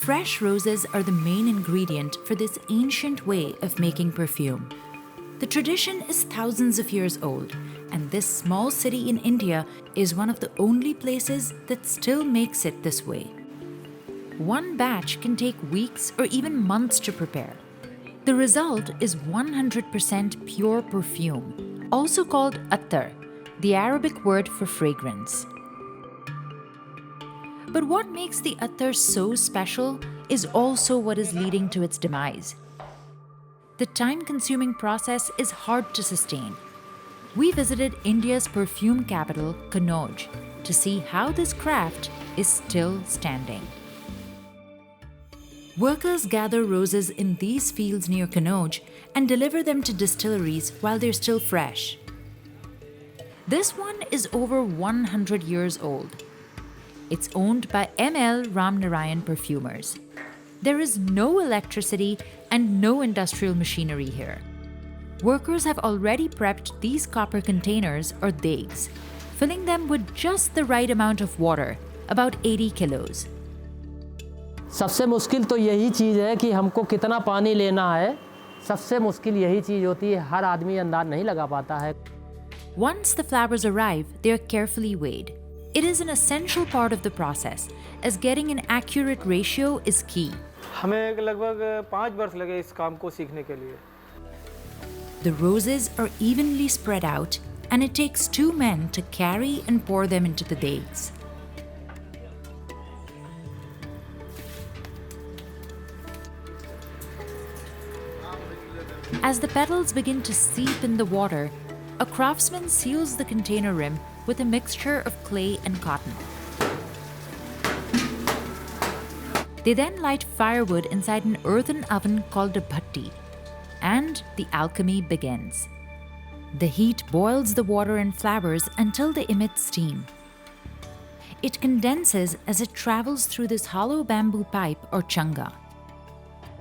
Fresh roses are the main ingredient for this ancient way of making perfume. The tradition is thousands of years old, and this small city in India is one of the only places that still makes it this way. One batch can take weeks or even months to prepare. The result is 100% pure perfume, also called attar, the Arabic word for fragrance. But what makes the attar so special is also what is leading to its demise. The time-consuming process is hard to sustain. We visited India's perfume capital, Kannauj, to see how this craft is still standing. Workers gather roses in these fields near Kannauj and deliver them to distilleries while they're still fresh. This one is over 100 years old. It's owned by M.L. Ramnarayan Perfumers. There is no electricity and no industrial machinery here. Workers have already prepped these copper containers or degs, filling them with just the right amount of water, about 80 kilos. सबसे मुश्किल तो यही चीज़ है कि हमको कितना पानी लेना है. सबसे मुश्किल यही चीज़ होती है, हर आदमी अंदाज नहीं लगा पाता है. Once the flowers arrive, they are carefully weighed. It is an essential part of the process, as getting an accurate ratio is key. हमें लगभग 5 वर्ष लगे इस काम को सीखने के लिए. The roses are evenly spread out, and it takes 2 men to carry and pour them into the degs. As the petals begin to seep in the water, a craftsman seals the container rim with a mixture of clay and cotton. They then light firewood inside an earthen oven called a bhatti, and the alchemy begins. The heat boils the water and flowers until they emit steam. It condenses as it travels through this hollow bamboo pipe or changa.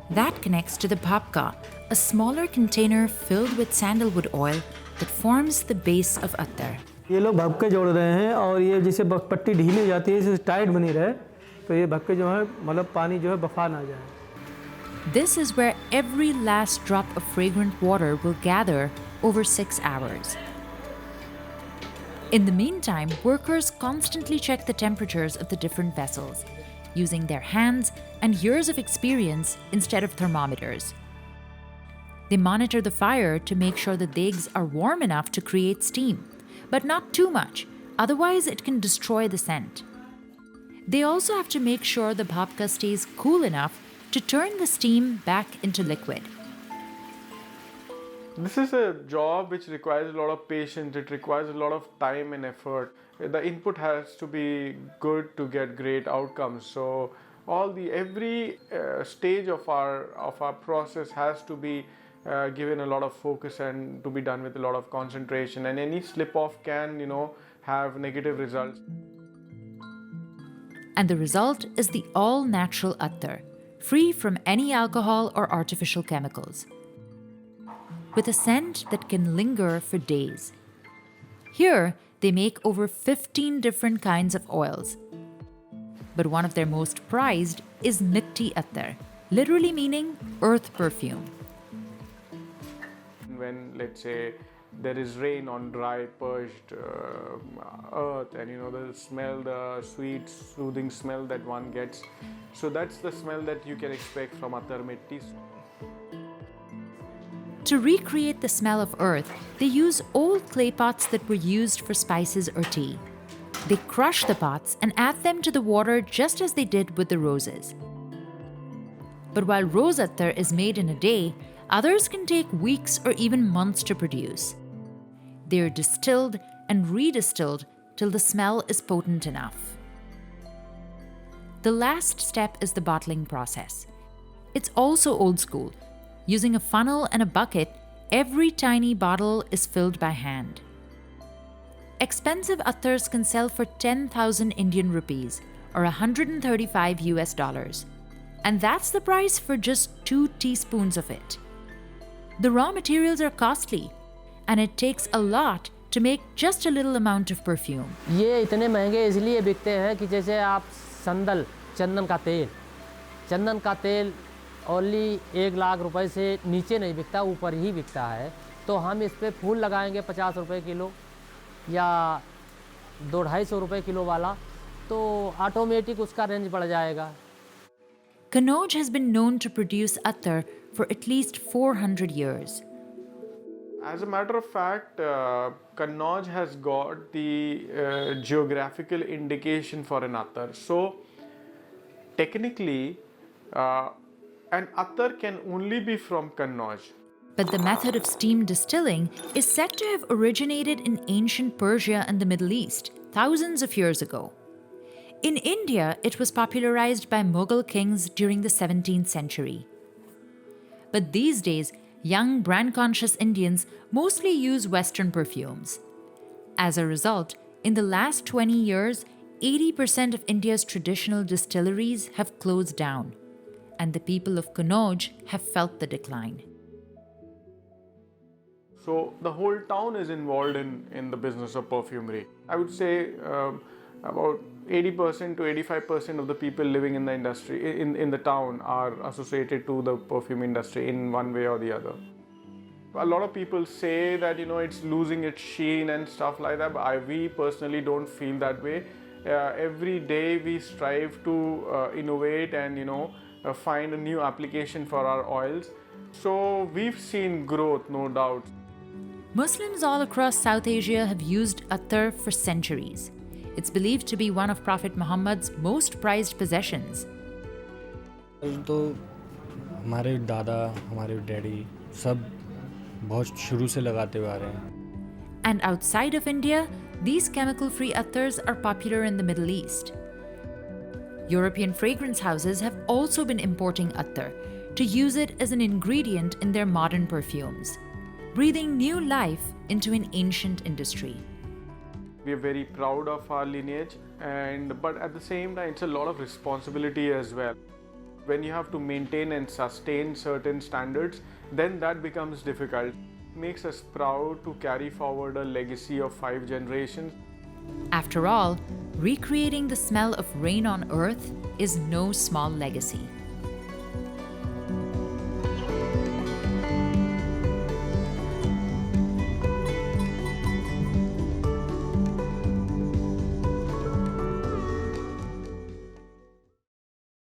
That connects to the bhabka, a smaller container filled with sandalwood oil that forms the base of attar. ये लोग भपके जोड़ रहे हैं और ये जैसे पट्टी ढीली हो जाती है, इसे टाइट बनी रहे, तो ये भपके जो है मतलब पानी जो है बफा ना जाए. This is where every last drop of fragrant water will gather over 6 hours. In the meantime, workers constantly check the temperatures of the different vessels, using their hands and years of experience instead of thermometers. They monitor the fire to make sure the degs are warm enough to create steam, but not too much, otherwise it can destroy the scent. They also have to make sure the bhabka stays cool enough to turn the steam back into liquid. This is a job which requires a lot of patience, it requires a lot of time and effort. The input has to be good to get great outcomes. So every stage of our process has to be given a lot of focus and to be done with a lot of concentration, and any slip off can have negative results. And the result is the all natural attar, free from any alcohol or artificial chemicals, with a scent that can linger for days. Here, they make over 15 different kinds of oils. But one of their most prized is mitti attar, literally meaning earth perfume. When, let's say, there is rain on dry, parched earth, and the smell, the sweet, soothing smell that one gets. So that's the smell that you can expect from attar mitti. To recreate the smell of earth, they use old clay pots that were used for spices or tea. They crush the pots and add them to the water just as they did with the roses. But while rose attar is made in a day, others can take weeks or even months to produce. They are distilled and redistilled till the smell is potent enough. The last step is the bottling process. It's also old school. Using a funnel and a bucket, every tiny bottle is filled by hand. Expensive attars can sell for 10,000 Indian rupees or $135. And that's the price for just 2 teaspoons of it. The raw materials are costly, and it takes a lot to make just a little amount of perfume. ये इतने महंगे इसलिए बिकते हैं कि जैसे आप संदल, चंदन का तेल, चंदन का तेल ओनली 1 लाख रुपए से नीचे नहीं बिकता, ऊपर ही बिकता है। तो हम इस पे फूल लगाएंगे 50 रुपए किलो या 200-250 रुपए किलो वाला, तो ऑटोमेटिक उसका रेंज बढ़ जाएगा। Kannauj has been known to produce attar for at least 400 years. As a matter of fact, Kannauj has got the geographical indication for an attar. So, technically, an attar can only be from Kannauj. But the method of steam distilling is said to have originated in ancient Persia and the Middle East, thousands of years ago. In India, it was popularized by Mughal kings during the 17th century. But these days, young brand-conscious Indians mostly use Western perfumes. As a result, in the last 20 years, 80% of India's traditional distilleries have closed down, and the people of Kannauj have felt the decline. So the whole town is involved in the business of perfumery. I would say about 80% to 85% of the people living in the industry, in the town, are associated to the perfume industry in one way or the other. A lot of people say that it's losing its sheen and stuff like that, but we personally don't feel that way. Every day we strive to innovate and find a new application for our oils. So we've seen growth, no doubt. Muslims all across South Asia have used attar for centuries. It's believed to be one of Prophet Muhammad's most prized possessions. तो हमारे दादा, हमारे daddy सब बहुत शुरू से लगाते हुए आ रहे हैं। And outside of India, these chemical-free attars are popular in the Middle East. European fragrance houses have also been importing attar to use it as an ingredient in their modern perfumes, breathing new life into an ancient industry. We are very proud of our lineage, but at the same time, it's a lot of responsibility as well. When you have to maintain and sustain certain standards, then that becomes difficult. It makes us proud to carry forward a legacy of 5 generations. After all, recreating the smell of rain on earth is no small legacy.